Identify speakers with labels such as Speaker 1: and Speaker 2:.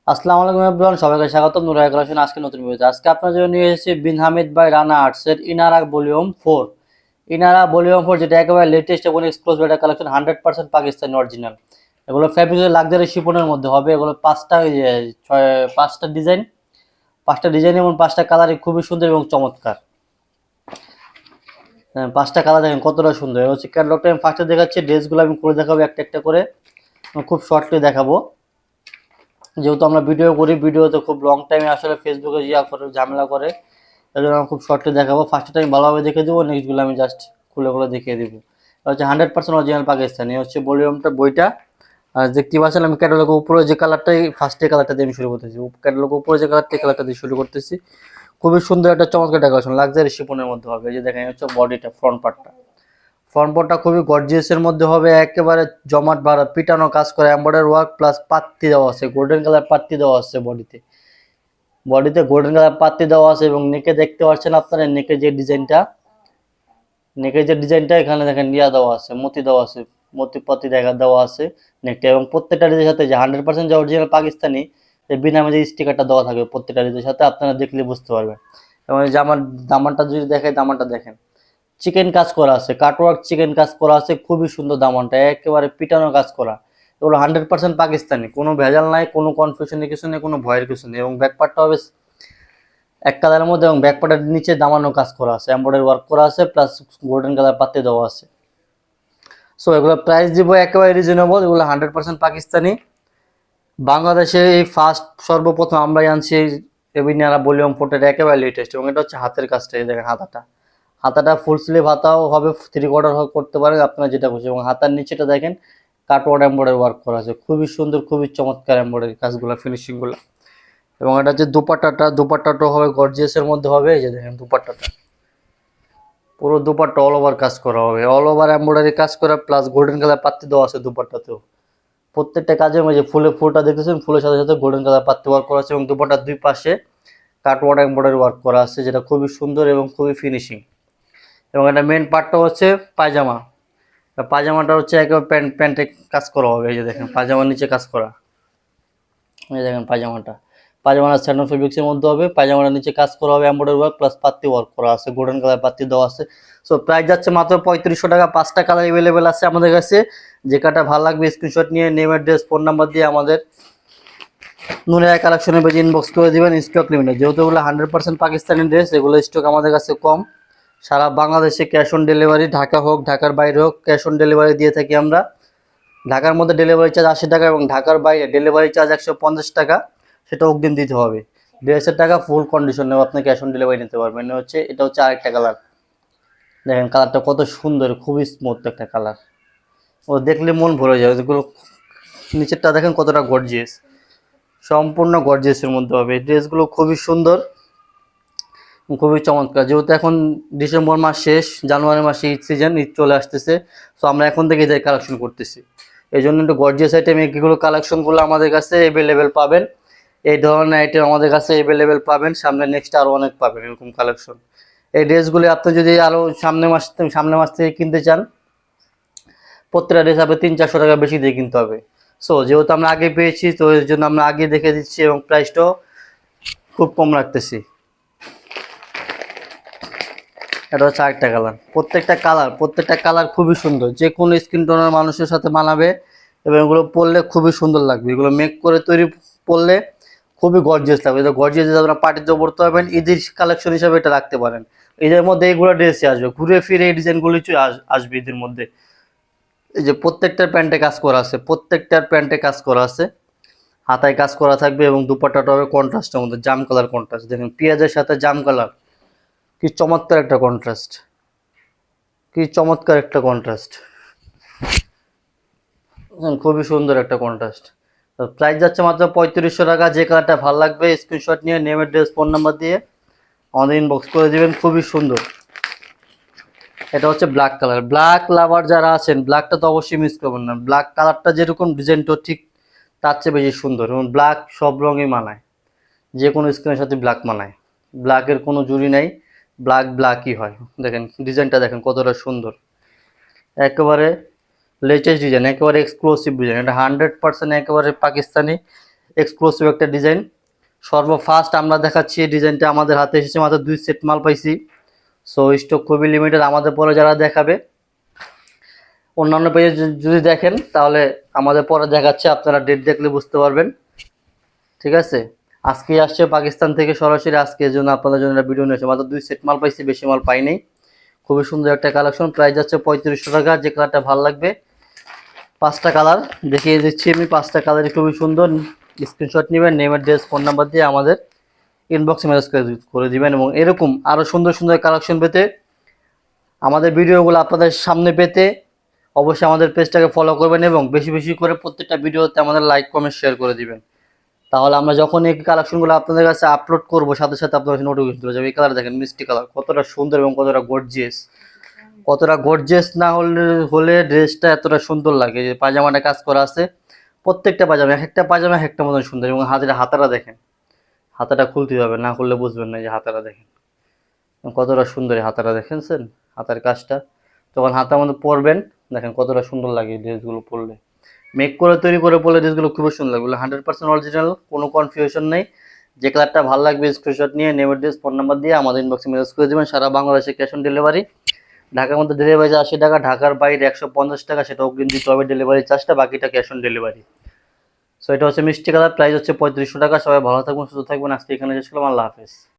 Speaker 1: আসসালামু আলাইকুম এভরিওয়ান, সবাইকে স্বাগতম নুরাই কালেকশন। আজকে নতুন ভিডিও। আজকে আপনার জন্য নিয়ে এসেছি বিন হামিদ বাই রানা আর্টসের ইনারা ভলিউম 4। ইনারা ভলিউম 4 যেটা একেবারে লেটেস্ট এবং এক্সক্লুসিভ একটা কালেকশন, 100% পাকিস্তানি অরিজিনাল। এগুলো ফ্যাব্রিক লাক্সারি শিফনের মধ্যে হবে। এগুলো পাঁচটা ডিজাইন, এবং পাঁচটা কালারই খুবই সুন্দর এবং চমৎকার। হ্যাঁ, পাঁচটা কালার দেখেন কতটা সুন্দর। হচ্ছে ক্যাটালগটা আমি ফার্স্টে দেখাচ্ছি, ড্রেসগুলো আমি করে দেখাবো একটা একটা করে, খুব শর্টলি দেখাবো। যেহেতু আমরা ভিডিও করি, ভিডিওতে খুব লং টাইমে আসলে ফেসবুকে করে ঝামেলা করে, এই জন্য আমি খুব শর্টলি দেখাবো। ফার্স্টে আমি ভালোভাবে দেখে দেবো, নেক্সটগুলো আমি জাস্ট খুলে খুলে দেখিয়ে দেবো। এটা হচ্ছে 100% অরিজিনাল পাকিস্তানি, হচ্ছে ভলিউমটা বইটা। আর দেখতে পাচ্ছেন আমি ক্যাটালগের উপরে যে কালারটাই, ফার্স্টে কালারটা দিয়ে আমি শুরু করতেছি। ক্যাটালগের উপরে যে কালারটা, কালারটা দিয়ে শুরু করতেছি। খুবই সুন্দর একটা চমৎকার ডেকোরেশন, লাক্সারি শিপনের মধ্যে হবে। এই যে দেখেন হচ্ছে বডিটা, ফ্রন্ট পার্টটা। ফ্রন্ট পার্টটা খুবই গর্জিয়াসের মধ্যে হবে, একেবারে জমাট বাড়া পিটানো কাজ করে, এমব্রয়ডারি ওয়ার্ক প্লাস পাত্তি দেওয়া আছে, গোল্ডেন কালার পাত্তি দেওয়া আছে বডিতে। গোল্ডেন কালার পাত্তি দেওয়া আছে এবং নেকে দেখতে পাচ্ছেন আপনারা, নেকের যে ডিজাইনটা এখানে দেখেন দেওয়া আছে, মতি দেওয়া আছে, মতি পতি দেওয়া আছে নেকটা। এবং প্রত্যেকটা ডিজাইনের সাথে যে 100% যে অরিজিনাল পাকিস্তানি, যে বিনামে যে স্টিকারটা দেওয়া থাকবে প্রত্যেকটা ডিজাইনের সাথে, আপনারা দেখলে বুঝতে পারবেন। এবং এই যে আমার দামানটা যদি দেখেন, দামানটা দেখেন চিকেন কাজ করা আছে, কাটওয়ার্ক চিকেন কাজ করা আছে, খুবই সুন্দর দামানটা, একেবারে পিটানো কাজ করা। এগুলো 100% পাকিস্তানি, কোনো ভেজাল নাই, কোনো কনফিউশনের কিছু নেই, কোনো ভয়ের কিছু নেই। এবং ব্যাকপার্টটা হবে এক কালারের মধ্যে, এবং ব্যাকপার্টের নিচে দামানো কাজ করা আছে, এমব্রয়ডারি ওয়ার্ক করা আছে, প্লাস গোল্ডেন কালার পাত্তি দেওয়া আছে। সো এগুলো প্রাইস দিব একেবারে রিজনেবল, এগুলো 100% পাকিস্তানি। বাংলাদেশে এই ফার্স্ট সর্বপ্রথম আমরাই আনছি এবিনিয়ারা ভলিউম 4 একেবারে লেটেস্ট। এবং এটা হচ্ছে হাতের কাজটা, এই দেখেন হাতাটা ফুল স্লিভ হাতাও হবে, 3/4 করতে পারেন আপনারা যেটা খুশি। এবং হাতার নিচেটা দেখেন কাটওয়ার্ড এমব্রয়ডারি ওয়ার্ক করা আছে, খুবই সুন্দর, খুবই চমৎকার এমব্রয়ডারি কাজগুলো, ফিনিশিংগুলো। এবং এটা হচ্ছে দুপাট্টাটাও হবে গর্জিয়াসের মধ্যে হবে। এই যে দেখেন দুপাট্টাটা, পুরো দুপাট্টা অল ওভার কাজ করা হবে, অল ওভার এমব্রয়ডারি কাজ করা, প্লাস গোল্ডেন কালার পাত্তি দেওয়া আছে দুপাট্টাতেও। প্রত্যেকটা কাজে যে ফুলটা দেখতেছেন, ফুলের সাথে সাথে গোল্ডেন কালার পাত্তি ওয়ার্ক করা আছে। এবং দুপাট্টার দুই পাশে কাটওয়ার্ড এমব্রয়ডারি ওয়ার্ক করা আছে, যেটা খুবই সুন্দর এবং খুবই ফিনিশিং। এবং এটা মেন পার্টটা হচ্ছে পায়জামা। পায়জামাটা হচ্ছে একেবারে প্যান্টে কাজ করা হবে। এই যে দেখেন পায়জামার নিচে কাজ করা, এই দেখেন পায়জামাটা স্যান্ডন ফেব্রিক্সের মধ্যে হবে। পায়জামাটার নিচে কাজ করা হবে, এমব্রয়ডারি ওয়ার্ক প্লাস পাত্তি ওয়ার্ক করা আছে, গোল্ডেন কালার পাত্তি দেওয়া আছে। সো প্রাইস যাচ্ছে মাত্র 3500 টাকা। 5টা কালার অ্যাভেলেবেল আছে আমাদের কাছে। যে কাটা ভালো লাগবে স্ক্রিনশট নিয়ে নেম, অ্যাড্রেস, ফোন নাম্বার দিয়ে আমাদের নুরিয়া কালেকশনের পেজে ইনবক্স করে দিবেন। স্টক লিমিটেড, যেহেতু এগুলো 100% পাকিস্তানি ড্রেস, এগুলো স্টক আমাদের কাছে কম। সারা বাংলাদেশে ক্যাশ অন ডেলিভারি, ঢাকা হোক ঢাকার বাইরে হোক, ক্যাশ অন ডেলিভারি দিয়ে থাকি আমরা। ঢাকার মধ্যে ডেলিভারি চার্জ 80 টাকা, এবং ঢাকার বাইরে ডেলিভারি চার্জ 150 টাকা, সেটা অগ্রিম দিতে হবে। 150 টাকা ফুল কন্ডিশনেও আপনি ক্যাশ অন ডেলিভারি নিতে পারবেন। এটা হচ্ছে আরেকটা কালার, দেখেন কালারটা কত সুন্দর, খুবই স্মুথ একটা কালার, ও দেখলে মন ভরে যাবে। এগুলো নিচেরটা দেখেন কতটা গর্জিয়াস, সম্পূর্ণ গর্জিয়াসের মধ্যে হবে। ড্রেসগুলো খুবই সুন্দর, খুবই চমৎকার। যেহেতু এখন ডিসেম্বর মাস শেষ, জানুয়ারি মাসে ঈদ সিজন, ঈদ চলে আসতেছে। তো আমরা এখন থেকে এদের কালেকশন করতেছি। এই জন্য একটু গর্জিয়াস আইটেম, এগুলো কালেকশনগুলো আমাদের কাছে অ্যাভেলেবেল পাবেন। এই ধরনের আইটেম আমাদের কাছে অ্যাভেলেবেল পাবেন, সামনে নেক্সট আরও অনেক পাবেন এরকম কালেকশন। এই ড্রেসগুলি আপনি যদি আরও সামনে মাস থেকে কিনতে চান, প্রত্যেকটা ড্রেস আপনি 300-400 টাকা বেশি দিয়ে কিনতে হবে। সো যেহেতু আমরা আগে পেয়েছি, তো এর জন্য আমরা আগে দেখে দিচ্ছি এবং প্রাইসটাও খুব কম রাখতেছি। এটা হচ্ছে আরেকটা কালার, প্রত্যেকটা কালার খুবই সুন্দর, যে কোনো স্কিন টোনের মানুষের সাথে মানাবে। এবং এগুলো পরলে খুবই সুন্দর লাগবে, এগুলো মেক করে তৈরি পরলে খুবই গর্জিয়াস লাগবে। এটা গর্জিয়াস, আপনারা পার্টিতেও পরতে পারবেন, ঈদের কালেকশন হিসাবে এটা রাখতে পারেন। ঈদের মধ্যে এইগুলো ড্রেসই আসবে, ঘুরে ফিরে এই ডিজাইনগুলি আসবে ঈদের মধ্যে। এই যে প্রত্যেকটার প্যান্টে কাজ করা আছে, হাতায় কাজ করা থাকবে, এবং দুপাট্টাটা হবে কন্ট্রাস্টের মধ্যে, জাম কালার কন্ট্রাস্ট। দেখেন পেঁয়াজের সাথে জাম কালার, কি চমৎকার একটা কন্ট্রাস্ট, খুবই সুন্দর একটা কন্ট্রাস্ট। প্রাইস যাচ্ছে মাত্র 3500 টাকা। যে কালারটা ভালো লাগবে স্ক্রিনশট নিয়ে নেম, অ্যাড্রেস, ফোন নাম্বার দিয়ে আমাদের ইনবক্স করে দিবেন। খুবই সুন্দর। এটা হচ্ছে ব্ল্যাক কালার, ব্ল্যাক লাভার যারা আছেন, ব্ল্যাকটা তো অবশ্যই মিস করবেন না। ব্ল্যাক কালারটা যেরকম ডিজাইনটা ঠিক তার চেয়ে বেশি সুন্দর, এবং ব্ল্যাক সব রঙই মানায়, যে কোনো স্কিনের সাথে ব্ল্যাক মানায়, ব্ল্যাকের কোনো জুড়ি নাই, ব্ল্যাকই হয়। দেখেন ডিজাইনটা দেখেন কতটা সুন্দর, একেবারে লেটেস্ট ডিজাইন, একেবারে এক্সক্লুসিভ ডিজাইন। এটা 100% একেবারে পাকিস্তানি, এক্সক্লুসিভ একটা ডিজাইন। সর্বফার্স্ট আমরা দেখাচ্ছি এই ডিজাইনটা, আমাদের হাতে এসেছে, মাত্র 2 সেট মাল পাইছি। সো স্টক খুবই লিমিটেড, আমাদের পরে যারা দেখাবে অন্যান্য পেজে যদি দেখেন তাহলে আমাদের পরে দেখাচ্ছে, আপনারা ডেট দেখলে বুঝতে পারবেন। ঠিক আছে, আজকে আসছে পাকিস্তান থেকে সরাসরি, আজকে এর জন্য আপনাদের জন্য একটা ভিডিও নিয়েছে। মাত্র 2 সেট মাল পাইছি, বেশি মাল পাই নাই। খুবই সুন্দর একটা কালেকশন, প্রাইস যাচ্ছে 3500 টাকা। যে কালারটা ভালো লাগবে, 5টা কালার দেখিয়ে দিচ্ছি আমি, 5টা কালারই খুবই সুন্দর। স্ক্রিনশট নেবেন, নেমের ড্রেস ফোন নাম্বার দিয়ে আমাদের ইনবক্সে মেসেজ করে দিবেন। এবং এরকম আরও সুন্দর সুন্দর কালেকশন পেতে, আমাদের ভিডিওগুলো আপনাদের সামনে পেতে অবশ্যই আমাদের পেজটাকে ফলো করবেন এবং বেশি বেশি করে প্রত্যেকটা ভিডিওতে আমাদের লাইক কমেন্ট শেয়ার করে দিবেন। তাহলে আমরা যখন এই কালেকশনগুলো আপনাদের কাছে আপলোড করব, সাথে সাথে আপনাদের কাছে নোটিফিকেশন চলে যাবে। এই কালার দেখেন, মিষ্টি কালার, কতটা সুন্দর এবং কতটা গর্জিয়াস। কতটা গর্জিয়াস না হলে হলে ড্রেসটা এতটা সুন্দর লাগে। যে পায়জামাটা কাজ করা আছে, প্রত্যেকটা পায়জামা, এক একটা পায়জামা এক একটা মতন সুন্দর। এবং হাতাটা দেখেন, হাতাটা খুলতে হবে, না খুললে বুঝবেন না। যে হাতাটা দেখেন কতটা সুন্দর, এই হাতাটা দেখেনছেন, হাতার কাজটা যখন হাতার মধ্যে পরবেন দেখেন কতটা সুন্দর লাগে এই ড্রেসগুলো পরলে। মেক করে তৈরি করে পরলে ড্রেসগুলো খুবই সুন্দর লাগে, 100% অরিজিনাল, কোনো কনফিউশন নেই। যে কালারটা ভালো লাগবে স্ক্রিনশট নিয়ে নেমের ড্রেস ফোন নাম্বার দিয়ে আমাদের ইনবক্সে মেসেজ করে দেবেন। সারা বাংলাদেশে ক্যাশ অন ডেলিভারি। ঢাকার মধ্যে ডেলিভারি চার্জ 80 টাকা, ঢাকার বাইরে 150 টাকা, সেটা অগ্রিম দিতে হবে ডেলিভারি চার্জটা, বাকিটা ক্যাশ অন ডেলিভারি। সো এটা হচ্ছে মিষ্টি কালার, প্রাইস হচ্ছে 3500 টাকা। সবাই ভালো থাকবেন, সুস্থ থাকবেন, আজকে এখানে শেষ করলাম, আল্লাহ হাফেজ।